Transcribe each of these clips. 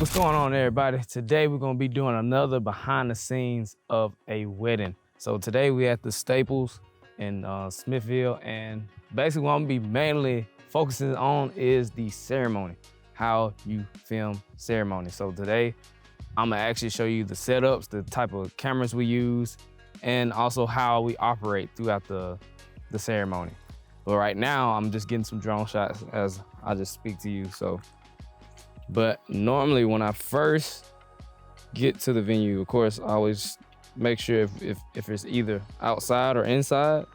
What's going on, everybody? Today we're gonna be doing another behind the scenes of a wedding. So today we at the Staples in Smithville, and basically what I'm gonna be mainly focusing on is the ceremony, how you film ceremony. So today I'm gonna actually show you the setups, the type of cameras we use, and also how we operate throughout the ceremony. But right now I'm just getting some drone shots as I just speak to you. But normally when I first get to the venue, of course, I always make sure if it's either outside or inside.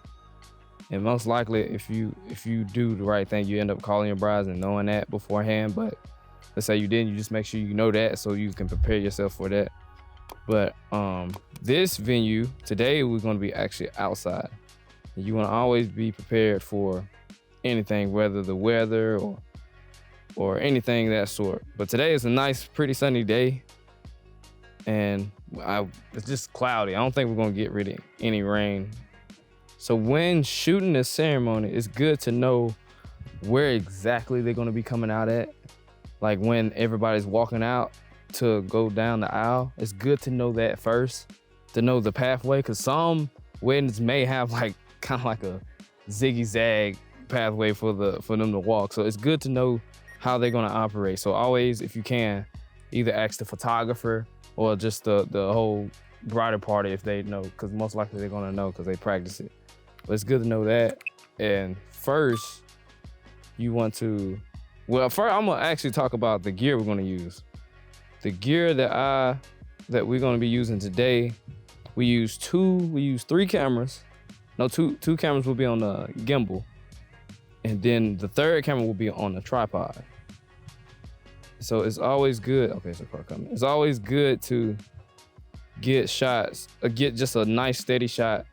And most likely if you do the right thing, you end up calling your brides and knowing that beforehand. But let's say you didn't, you just make sure you know that so you can prepare yourself for that. But this venue, today we're gonna be actually outside. You wanna always be prepared for anything, whether the weather or anything of that sort. But today is a nice, pretty sunny day, and it's just cloudy. I don't think we're gonna get rid of any rain. So when shooting the ceremony, it's good to know where exactly they're gonna be coming out at. Like when everybody's walking out to go down the aisle, it's good to know that first, to know the pathway, because some weddings may have like kind of like a ziggy-zag pathway for them to walk. So it's good to know how they're gonna operate. So always, if you can, either ask the photographer or just the whole bridal party if they know, because most likely they're gonna know because they practice it. But it's good to know that. And first, you want to, well, first I'm gonna actually talk about the gear we're gonna use. The gear that we're gonna be using today, we use three cameras. No, two cameras will be on the gimbal. And then the third camera will be on the tripod. So it's always good. Okay, so car coming. It's always good to get shots, get just a nice steady shot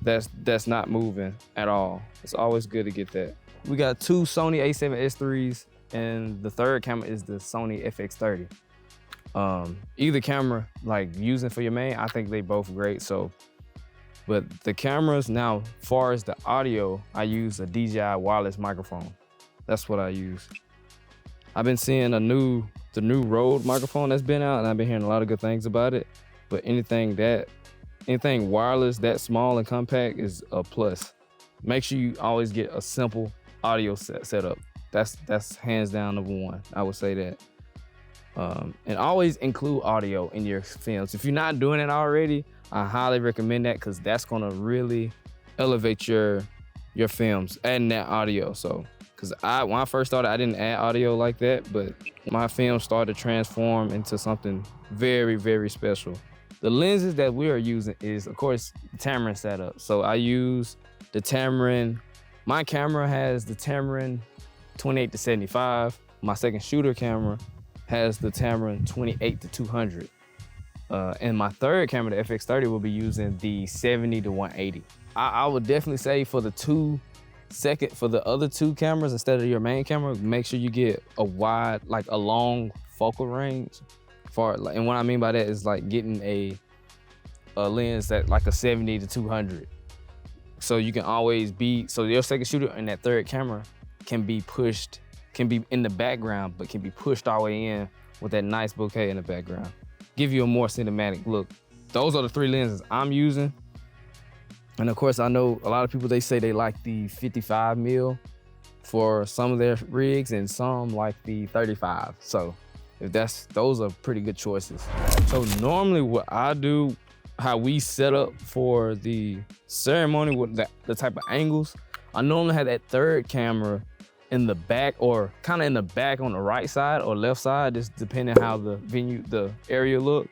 that's not moving at all. It's always good to get that. We got two Sony A7S3s, and the third camera is the Sony FX30. Either camera, like using for your main, I think they both great. So. But the cameras now, far as the audio, I use a DJI wireless microphone. That's what I use. I've been seeing the new Rode microphone that's been out, and I've been hearing a lot of good things about it. But anything wireless, that small and compact is a plus. Make sure you always get a simple audio setup. That's hands down number one. I would say that. And always include audio in your films. If you're not doing it already, I highly recommend that, because that's gonna really elevate your films, adding that audio. So, because when I first started, I didn't add audio like that, but my film started to transform into something very, very special. The lenses that we are using is, of course, the Tamron setup. So I use the Tamron. My camera has the Tamron 28-75. My second shooter camera has the Tamron 28-200. And my third camera, the FX30, will be using the 70-180. I would definitely say for the other two cameras instead of your main camera, make sure you get a wide, like a long focal range. And what I mean by that is like getting a lens that like a 70-200. So you can always so your second shooter and that third camera can be in the background, but can be pushed all the way in with that nice bouquet in the background. Give you a more cinematic look. Those are the three lenses I'm using. And of course, I know a lot of people, they say they like the 55mm for some of their rigs, and some like the 35. So those are pretty good choices. So normally what I do, how we set up for the ceremony with the type of angles, I normally have that third camera in the back, or kind of in the back on the right side or left side, just depending how the area look.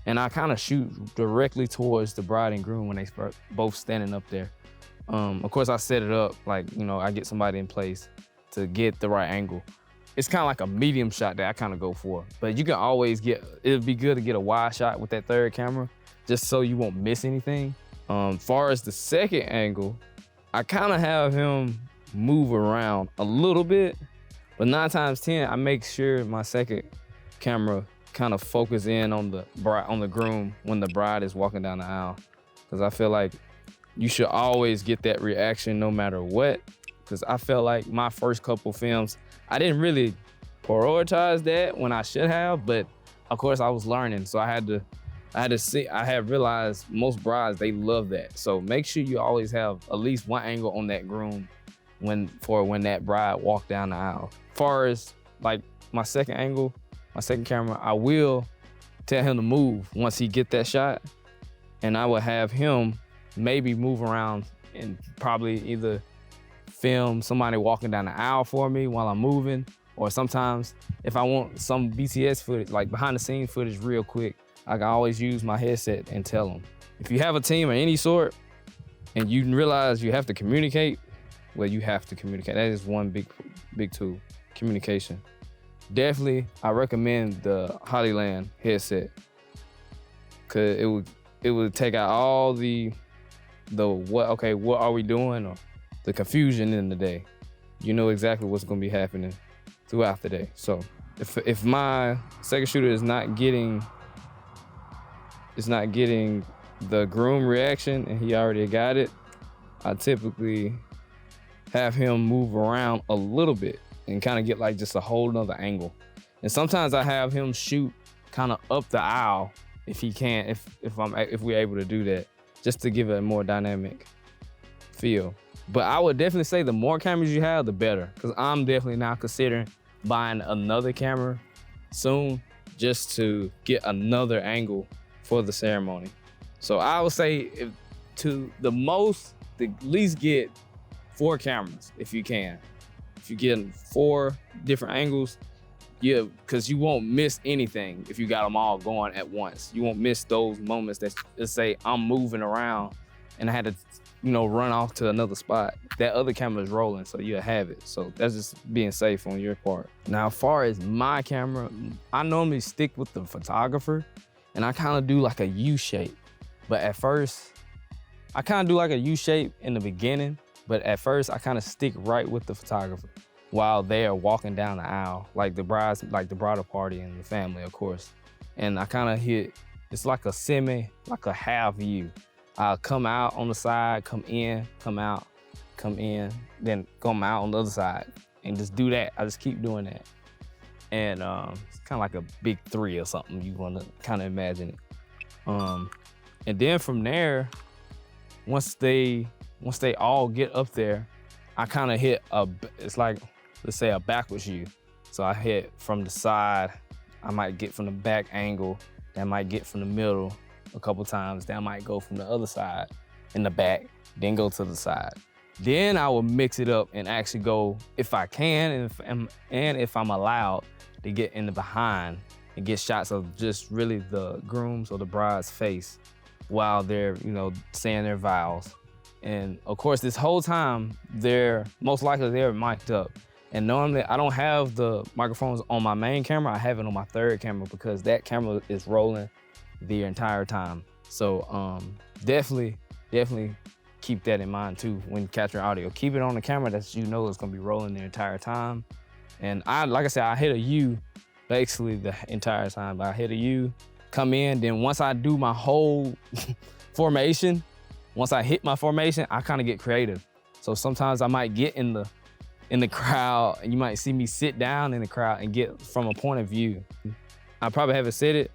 And I kind of shoot directly towards the bride and groom when they both standing up there. Of course, I set it up like, I get somebody in place to get the right angle. It's kind of like a medium shot that I kind of go for. But you can always it'd be good to get a wide shot with that third camera, just so you won't miss anything. Far as the second angle, I kind of have him move around a little bit, but 9 times 10, I make sure my second camera kind of focus in on the groom when the bride is walking down the aisle, because I feel like you should always get that reaction no matter what. Because I felt like my first couple films, I didn't really prioritize that when I should have, but of course I was learning. So I had to realized most brides, they love that. So make sure you always have at least one angle on that groom when that bride walked down the aisle. As far as like my second angle, my second camera, I will tell him to move once he get that shot, and I will have him maybe move around and probably either film somebody walking down the aisle for me while I'm moving, or sometimes if I want some BTS footage, like behind the scenes footage real quick, I can always use my headset and tell them. If you have a team of any sort and you realize you have to communicate, well, you have to communicate. That is one big tool, communication. Definitely, I recommend the Hollyland headset, cause it would take out all the what are we doing, or the confusion in the day. You know exactly what's gonna be happening throughout the day. So if my second shooter is not getting the groom reaction and he already got it, I typically have him move around a little bit and kind of get like just a whole nother angle. And sometimes I have him shoot kind of up the aisle if he can, if we're able to do that, just to give it a more dynamic feel. But I would definitely say the more cameras you have, the better, because I'm definitely now considering buying another camera soon just to get another angle for the ceremony. So I would say at least get 4 cameras if you can. If you get 4 different angles, yeah, because you won't miss anything if you got them all going at once. You won't miss those moments that, let's say I'm moving around and I had to, run off to another spot. That other camera is rolling, so you'll have it. So that's just being safe on your part. Now, as far as my camera, I normally stick with the photographer, and I kind of do like a U shape. But at first, I kind of do like a U shape in the beginning, but at first I kind of stick right with the photographer while they are walking down the aisle, like the bridal party and the family, of course. And I kind of hit, it's like a half view. I'll come out on the side, come in, come out, come in, then come out on the other side, and just do that. I just keep doing that. And it's kind of like a big 3 or something. You want to kind of imagine it. And then from there, once they all get up there, I kind of hit it's like, let's say a backwards view. So I hit from the side, I might get from the back angle, then I might get from the middle a couple times, then I might go from the other side in the back, then go to the side. Then I will mix it up and actually go, if I can, and if I'm allowed, to get in the behind and get shots of just really the groom's or the bride's face while they're, saying their vows. And of course, this whole time, most likely they're mic'd up. And normally I don't have the microphones on my main camera, I have it on my third camera because that camera is rolling the entire time. So definitely keep that in mind too when capturing audio. Keep it on the camera that it's gonna be rolling the entire time. And like I said, I hit a U basically the entire time. I hit a U, come in, then once I do my whole formation, once I hit my formation, I kind of get creative. So sometimes I might get in the crowd and you might see me sit down in the crowd and get from a point of view. I probably haven't said it,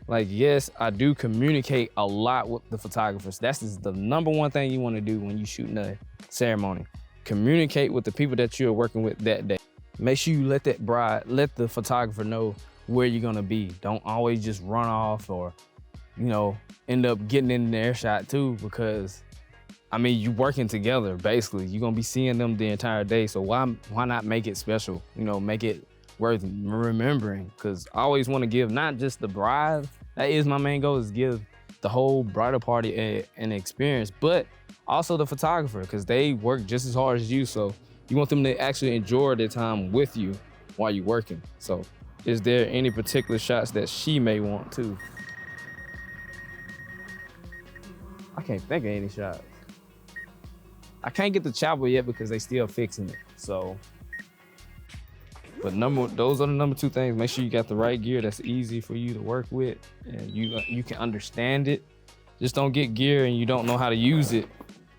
like, yes, I do communicate a lot with the photographers. That's just the number one thing you want to do when you're shooting a ceremony. Communicate with the people that you're working with that day. Make sure you let the photographer know where you're gonna be. Don't always just run off or, end up getting in their shot too, because you working together, basically. You're gonna be seeing them the entire day, so why not make it special? Make it worth remembering, because I always wanna give not just the bride, that is my main goal, is give the whole bridal party an experience, but also the photographer, because they work just as hard as you, so you want them to actually enjoy their time with you while you're working. So is there any particular shots that she may want too? I can't think of any shots. I can't get the chapel yet because they still fixing it. So, but those are the number 2 things. Make sure you got the right gear that's easy for you to work with and you can understand it. Just don't get gear and you don't know how to use it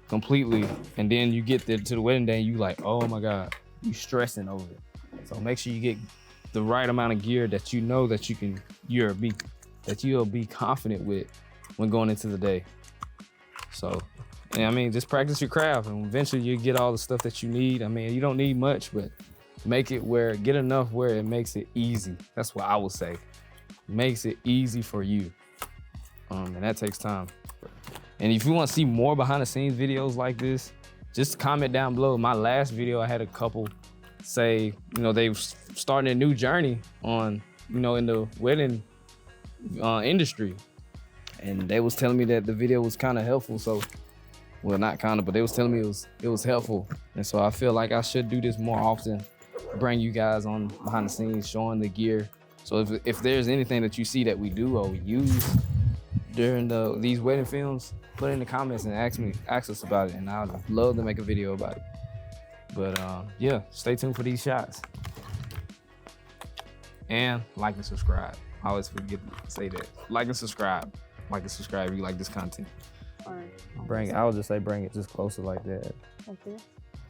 completely, and then you get there to the wedding day and you like, oh my God, you stressing over it. So make sure you get the right amount of gear that you know that you'll be confident with when going into the day. So, and I mean, just practice your craft, and eventually you get all the stuff that you need. I mean, you don't need much, but get enough where it makes it easy. That's what I would say. Makes it easy for you, and that takes time. And if you want to see more behind the scenes videos like this, just comment down below. My last video, I had a couple say, they starting a new journey on, in the wedding industry. And they was telling me that the video was kind of helpful. So, well, not kind of, but they was telling me it was helpful. And so I feel like I should do this more often, bring you guys on behind the scenes, showing the gear. So if there's anything that you see that we do or we use during these wedding films, put it in the comments and ask us about it, and I'd love to make a video about it. But yeah, stay tuned for these shots. And like and subscribe. I always forget to say that. Like and subscribe. Like and subscribe if you like this content. I would just say bring it just closer like that. Like this?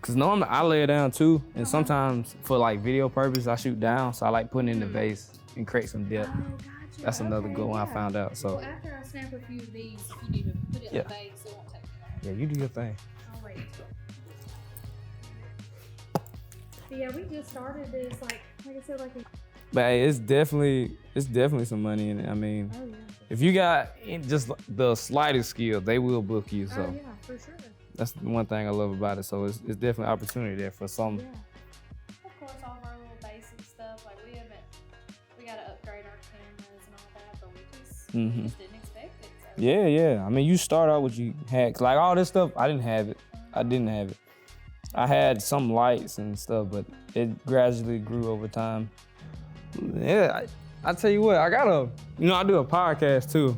Cause normally I lay it down too, and sometimes for like video purpose, I shoot down, so I like putting it in the vase and create some depth. Oh, gotcha. That's another good one I found out. So Well, after I snap a few of these, you need to put it in the vase, so it won't take me long. yeah, you do your thing. I'll wait. But yeah, we just started this, like I said, like But hey, it's definitely some money in it. I mean, oh yeah. if you got just the slightest skill, they will book you. So Oh yeah, for sure. that's the one thing I love about it. So it's definitely opportunity there for some. Yeah. Of course, all of our little basic stuff, like we gotta upgrade our cameras and all that, but we just didn't expect it. So. Yeah. I mean, you start out what you had. 'Cause like all this stuff, I didn't have it. I had some lights and stuff, but it gradually grew over time. Yeah, I tell you what, I do a podcast too,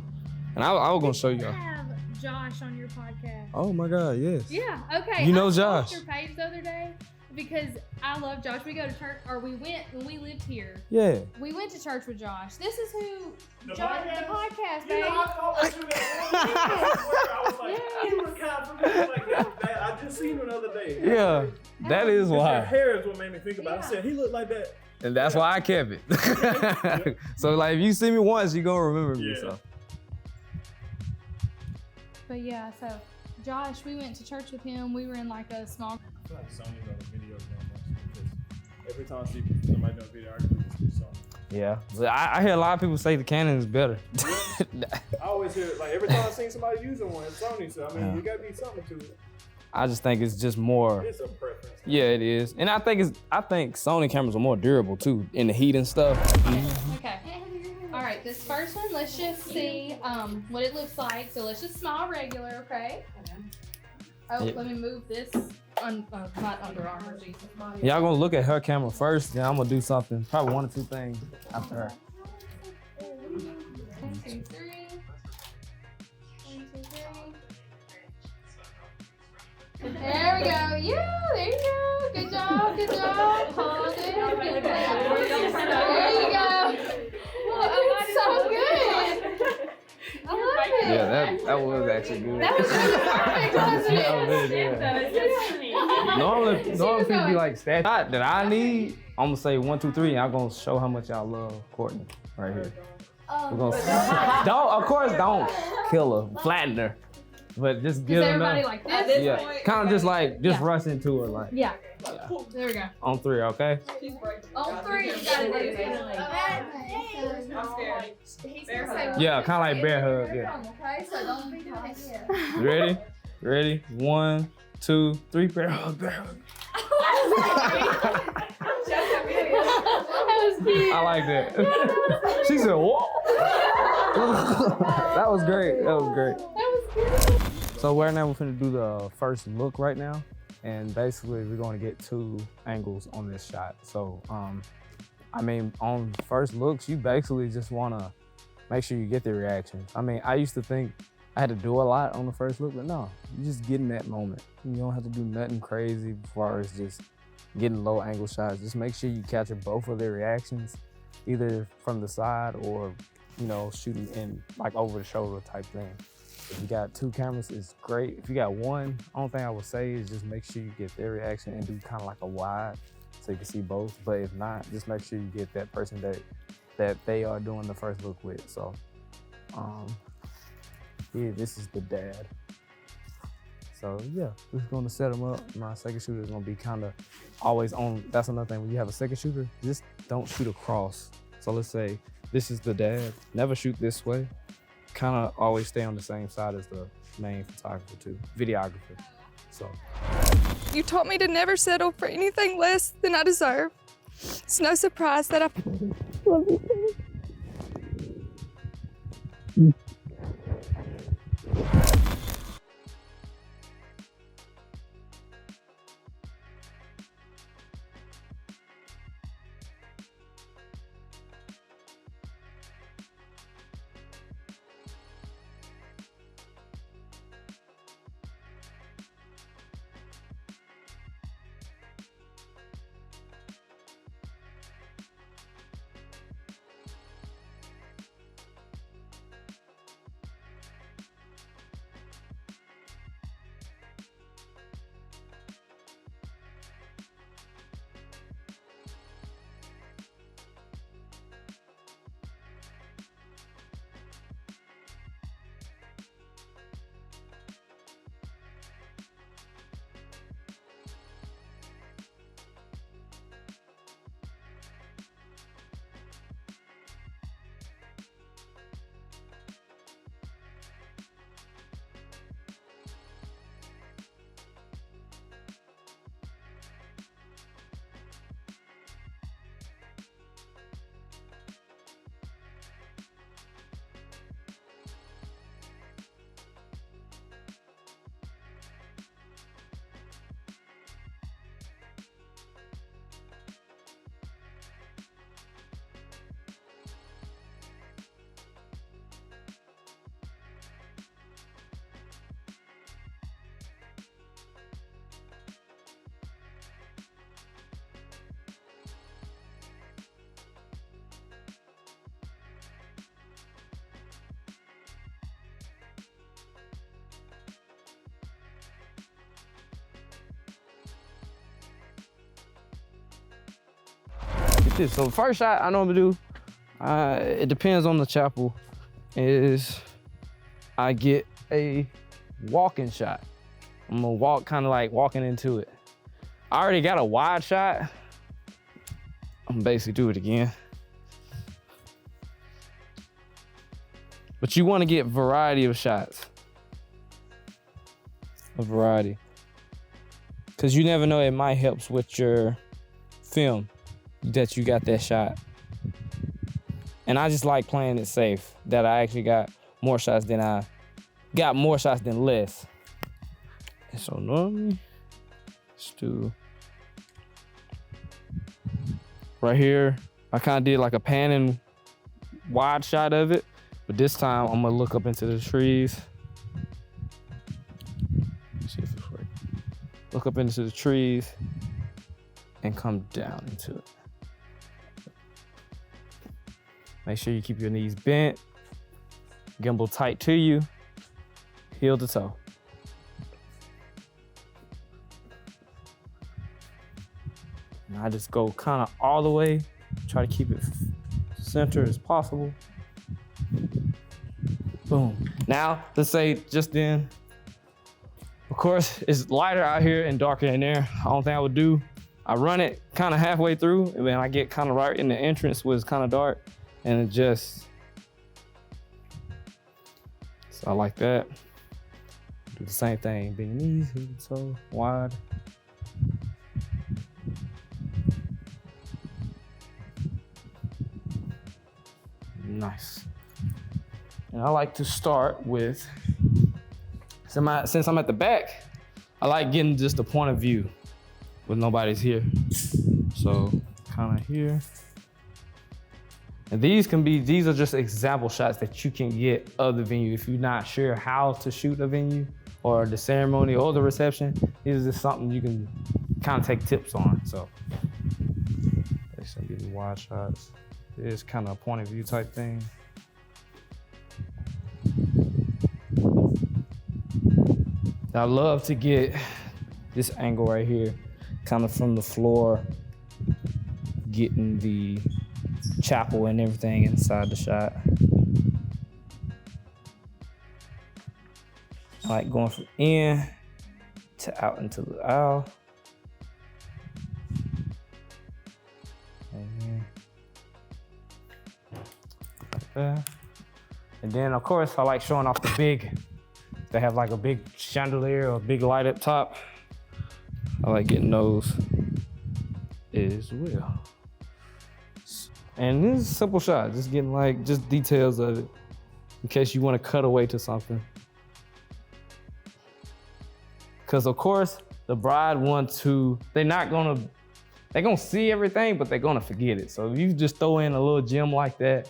and I was gonna show you. Have Josh on your podcast. Oh my God, yes. Yeah. Okay. You know I Josh. saw your page the other day because I love Josh. We go to church, or we went when we lived here. Yeah. We went to church with Josh. This is who The Josh, podcast? the podcast, You babe. know, I thought you I was like, he was kind of familiar like that. I just seen him the other day. Yeah, that is His why. hair is what made me think about it. I Yeah. said, he looked like that. And that's why I kept it. So like, if you see me once, you gonna remember me. Yeah. So. But yeah, so Josh, we went to church with him. We were in like a small. I feel like Sony's on the video camera because every time I see somebody doing videography, it's Sony. Yeah, but I hear a lot of people say the Canon is better. I always hear, like, every time I see somebody using one, it's Sony. So, I mean, Yeah. you gotta be something to it. I just think it's just more. It's a preference. Yeah, it is, and I think Sony cameras are more durable too in the heat and stuff. Okay. All right, this first one, let's just see what it looks like. So let's just smile regular, okay? Oh, Yeah. let me move this. Not Under Armour, Jesus. Y'all gonna look at her camera first, then I'm gonna do something, probably one or two things after her. 1, 2, 3. 1, 2, 3. There we go. Yeah, there you go. Good job. Good job. Hold it. Good. There you go. Looking so good. I love it. Yeah, that was actually good. That was really perfect, wasn't That was it? really good. Normally people be like stat that I need. I'm gonna say 1, 2, 3, and I'm gonna show how much y'all love Courtney right here. We're gonna of course don't kill her, flatten her, but just give Is her everybody enough. like this? Yeah, kind of just rush into her like. Yeah. Yeah. There we go. On 3, okay? On 3, you gotta do it. Yeah, kind of like bear hug. Yeah. Okay, so don't be nice. You ready? Ready? 1, 2, 3. Bear hug. Bear hug. That was cute. I like that. She said, "Whoa." That was great. That was great. That was good. So right now we're gonna do the first look right now, and basically we're gonna get 2 angles on this shot. So I mean, on first looks, you basically just wanna make sure you get the reaction. I mean, I used to think I had to do a lot on the first look, but no, you just get in that moment. You don't have to do nothing crazy as far as just getting low angle shots. Just make sure you capture both of their reactions, either from the side or, shooting in like over the shoulder type thing. If you got 2 cameras, it's great. If you got 1, only thing I would say is just make sure you get their reaction and do kind of like a wide so you can see both. But if not, just make sure you get that person that they are doing the first look with. So, yeah, this is the dad. So yeah, we're just gonna set them up. My second shooter is gonna be kind of always on. That's another thing, when you have a second shooter, just don't shoot across. So let's say this is the dad, never shoot this way. Kind of always stay on the same side as the main photographer too, videographer. So. You taught me to never settle for anything less than I deserve. It's no surprise that I love you. So the first shot I normally do, it depends on the chapel, is I get a walking shot. I'm gonna walk kind of like walking into it. I already got a wide shot. I'm gonna basically do it again. But you wanna get variety of shots. A variety. Cause you never know, it might help with your film that you got that shot. And I just like playing it safe, that I actually got more shots than less. And so normally, let's do, right here, I kind of did like a panning wide shot of it, but this time I'm gonna look up into the trees. Let's see if it's right. Look up into the trees and come down into it. Make sure you keep your knees bent, gimbal tight to you, heel to toe. And I just go kind of all the way, try to keep it center as possible. Boom. Now, let's say just then, of course, it's lighter out here and darker in there. The only thing I would do, I run it kind of halfway through, and then I get kind of right in the entrance where it's kind of dark. And it just, so I like that. Do the same thing, bend your knees, heel to toe, wide. Nice. And I like to start with, since I'm at the back, I like getting just the point of view when nobody's here. So kind of here. And these are just example shots that you can get of the venue. If you're not sure how to shoot a venue or the ceremony or the reception, this is just something you can kind of take tips on. So there's some getting wide shots. It's kind of a point of view type thing. I love to get this angle right here, kind of from the floor getting the chapel and everything inside the shot. I like going from in to out into the aisle. And then of course I like showing off the big, they have like a big chandelier or a big light up top. I like getting those as well. And this is a simple shot, just getting like just details of it in case you want to cut away to something. Because of course the bride wants to, they're gonna see everything, but they're gonna forget it. So if you just throw in a little gem like that,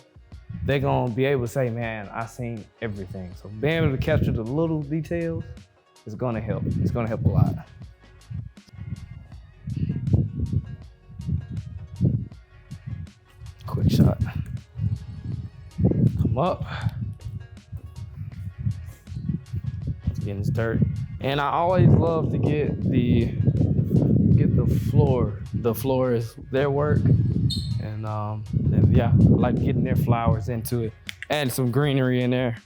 they're gonna be able to say, man, I seen everything. So being able to capture the little details is gonna help. It's gonna help a lot. Quick shot. Come up. Getting this dirt. And I always love to get the floor. The floor is their work. And yeah, I like getting their flowers into it. Add some greenery in there.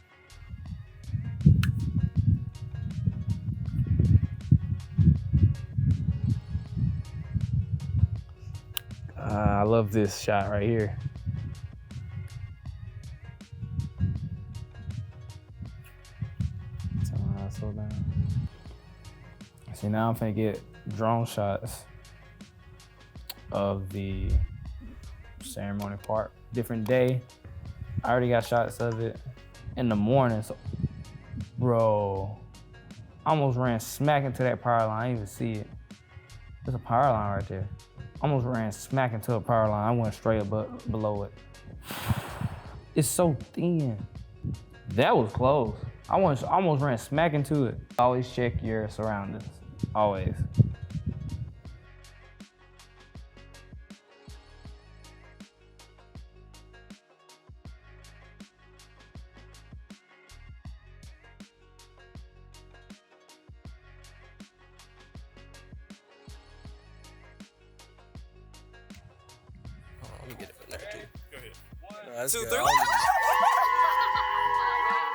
I love this shot right here. Slow down. See, now I'm finna get drone shots of the ceremony part. Different day. I already got shots of it in the morning. So, bro, I almost ran smack into that power line. I didn't even see it. There's a power line right there. Almost ran smack into a power line. I went straight up below it. It's so thin. That was close. I almost ran smack into it. Always check your surroundings. Always. Let me get it from there too. Go ahead. No, that's 2, good. 3. I don't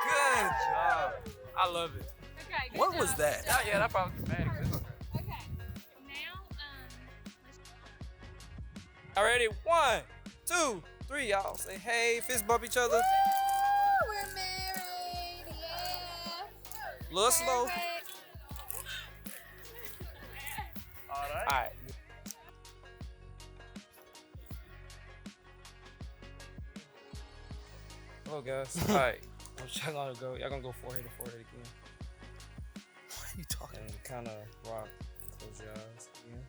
Good job. I love it. Okay, good What job. was that? Oh, yeah, that probably was bad. It's okay. Okay, now, All ready? 1, 2, 3. Y'all say hey, fist bump each other. we're married, yeah. A little slow. Perfect. All right. All right. Hello, guys. All right. Y'all gonna go forehead to forehead again. What are you talking And kind of rock. Close your eyes again.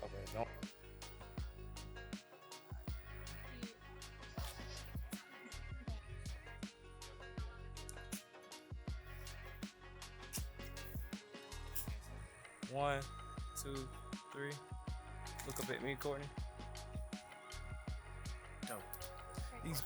Okay, don't. One, 2, 3. Look up at me, Courtney. Dope. These